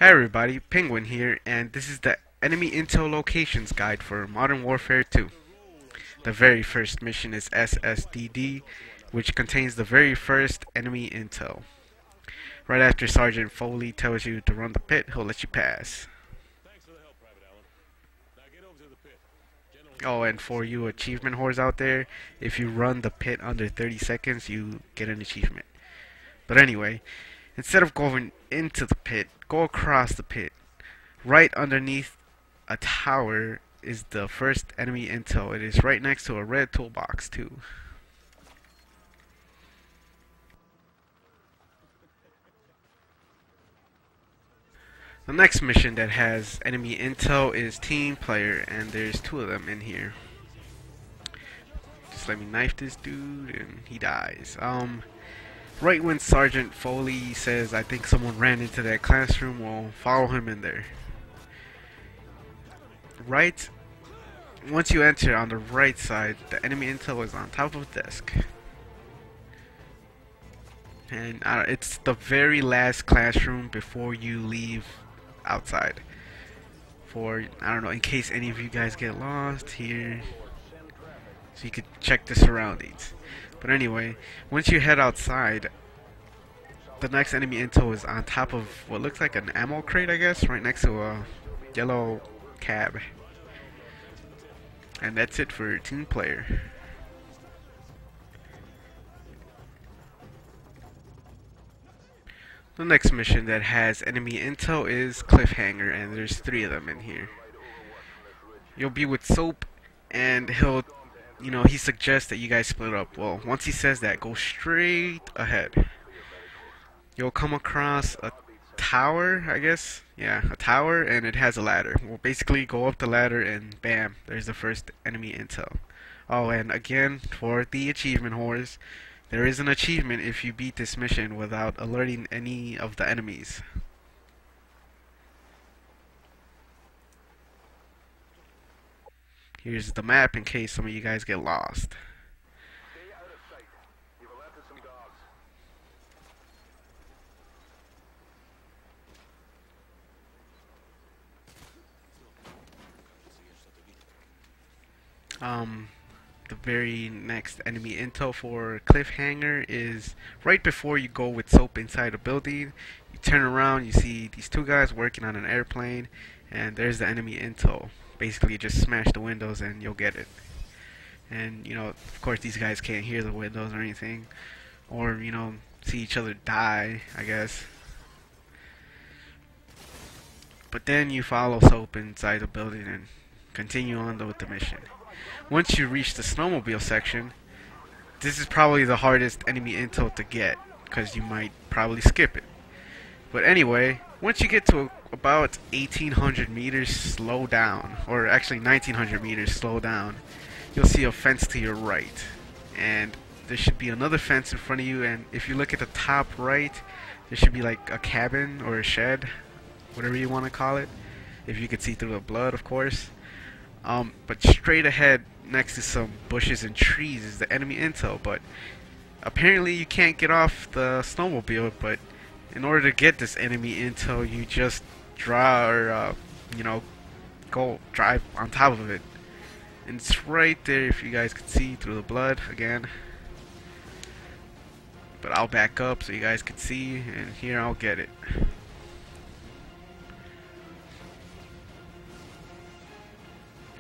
Hi everybody, Penguin here, and this is the Enemy Intel Locations Guide for Modern Warfare 2. The very first mission is SSDD, which contains the very first enemy intel. Right after Sergeant Foley tells you to run the pit, he'll let you pass. Oh, and for you achievement whores out there, if you run the pit under 30 seconds, you get an achievement. But anyway, instead of going into the pit, go across the pit. Right underneath a tower is the first enemy intel. It is right next to a red toolbox too. The next mission that has enemy intel is team player, and there's two of them in here. Just let me knife this dude and he dies. Right when Sergeant Foley says, I think someone ran into that classroom, we'll follow him in there. Right, once you enter on the right side, the enemy intel is on top of the desk. And it's the very last classroom before you leave outside. For, I don't know, in case any of you guys get lost here, so you could check the surroundings. But anyway, once you head outside, the next enemy intel is on top of what looks like an ammo crate, I guess, right next to a yellow cab. And that's it for team player. The next mission that has enemy intel is Cliffhanger, and there's three of them in here. You'll be with Soap, and he suggests that you guys split up. Well, once he says that, go straight ahead. You'll come across a tower, I guess. Yeah, a tower, and it has a ladder. Well, basically go up the ladder and bam, there's the first enemy intel. Oh, and again, for the achievement whores, there is an achievement if you beat this mission without alerting any of the enemies. Here's the map in case some of you guys get lost. The very next enemy intel for Cliffhanger is right before you go with Soap inside a building. You turn around, you see these two guys working on an airplane, and there's the enemy intel. Basically, you just smash the windows and you'll get it. And, of course, these guys can't hear the windows or anything, or, see each other die, I guess. But then you follow Soap inside the building and continue on with the mission. Once you reach the snowmobile section, this is probably the hardest enemy intel to get, because you might probably skip it. But anyway, once you get to about 1800 meters, slow down, or actually 1900 meters, slow down, you'll see a fence to your right. And there should be another fence in front of you, and if you look at the top right, there should be like a cabin or a shed, whatever you want to call it, if you could see through the blood, of course. But straight ahead, next to some bushes and trees, is the enemy intel. But apparently you can't get off the snowmobile. But in order to get this enemy intel, you just go drive on top of it. And it's right there, if you guys could see through the blood again. But I'll back up so you guys can see, and here I'll get it.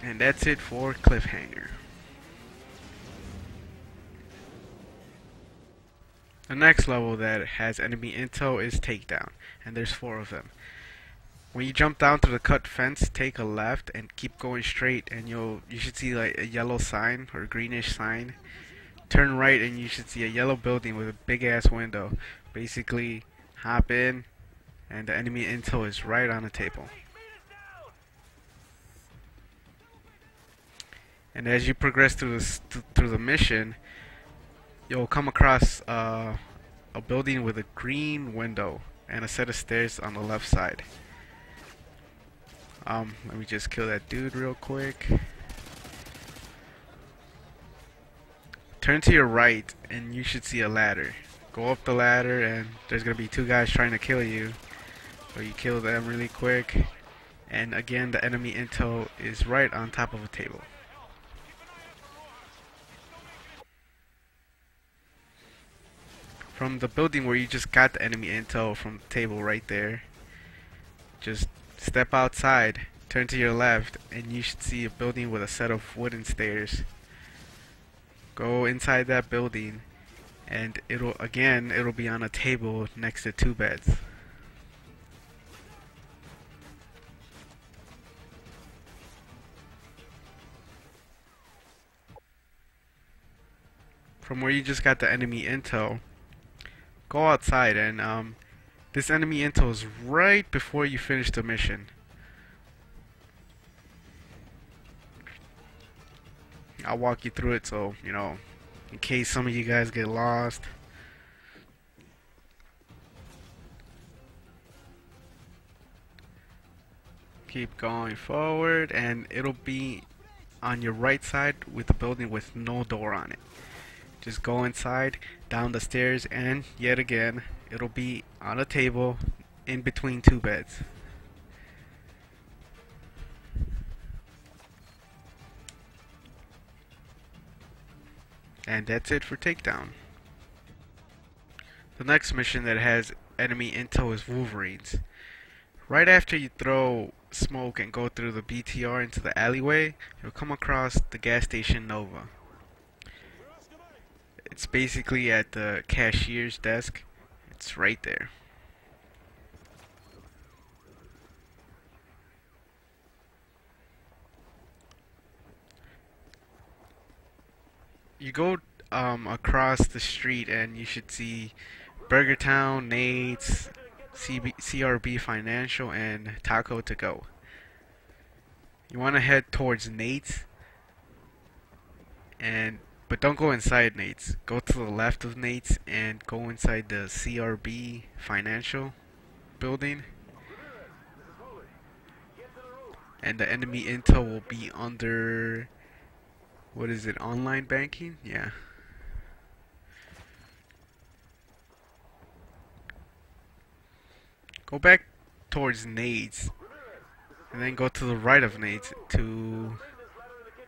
And that's it for Cliffhanger. The next level that has enemy intel is Takedown, and there's 4 of them. When you jump down through the cut fence, take a left and keep going straight, and you should see like a yellow sign or greenish sign. Turn right and you should see a yellow building with a big ass window. Basically, hop in, and the enemy intel is right on the table. And as you progress through the mission, you'll come across a building with a green window and a set of stairs on the left side. Let me just kill that dude real quick. Turn to your right and you should see a ladder. Go up the ladder and there's gonna be 2 guys trying to kill you. So you kill them really quick. And again, the enemy intel is right on top of a table. From the building where you just got the enemy intel from the table right there, just step outside, turn to your left, and you should see a building with a set of wooden stairs. Go inside that building, and it'll be on a table next to two beds. From where you just got the enemy intel, go outside, and this enemy intel is right before you finish the mission. I'll walk you through it, so you know, in case some of you guys get lost. Keep going forward, and it'll be on your right side with the building with no door on it. Just go inside, down the stairs, and yet again, it'll be on a table in between two beds. And that's it for takedown. The next mission that has enemy intel is Wolverines. Right after you throw smoke and go through the BTR into the alleyway, you'll come across the gas station Nova. It's basically at the cashier's desk. It's right there. You go across the street and you should see BurgerTown, Nate's, CRB Financial, and Taco to Go. You want to head towards Nate's, but don't go inside Nate's. Go to the left of Nate's and go inside the CRB Financial building. And the enemy intel will be under, what is it, online banking? Yeah. Go back towards Nate's, and then go to the right of Nate's to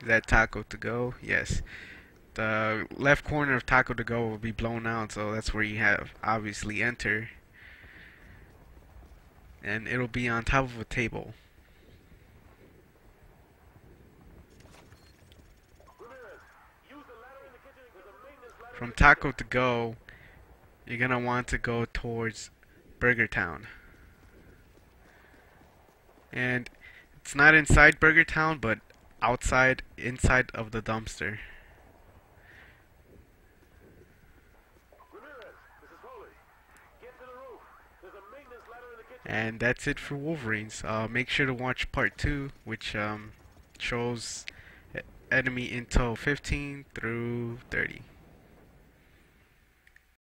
that Taco to Go. Yes. The left corner of Taco to Go will be blown out, so that's where you have obviously enter. And it'll be on top of a table. From Taco to Go, you're gonna want to go towards BurgerTown. And it's not inside BurgerTown, but inside of the dumpster. And that's it for Wolverines. Make sure to watch part 2, which shows enemy intel 15 through 30.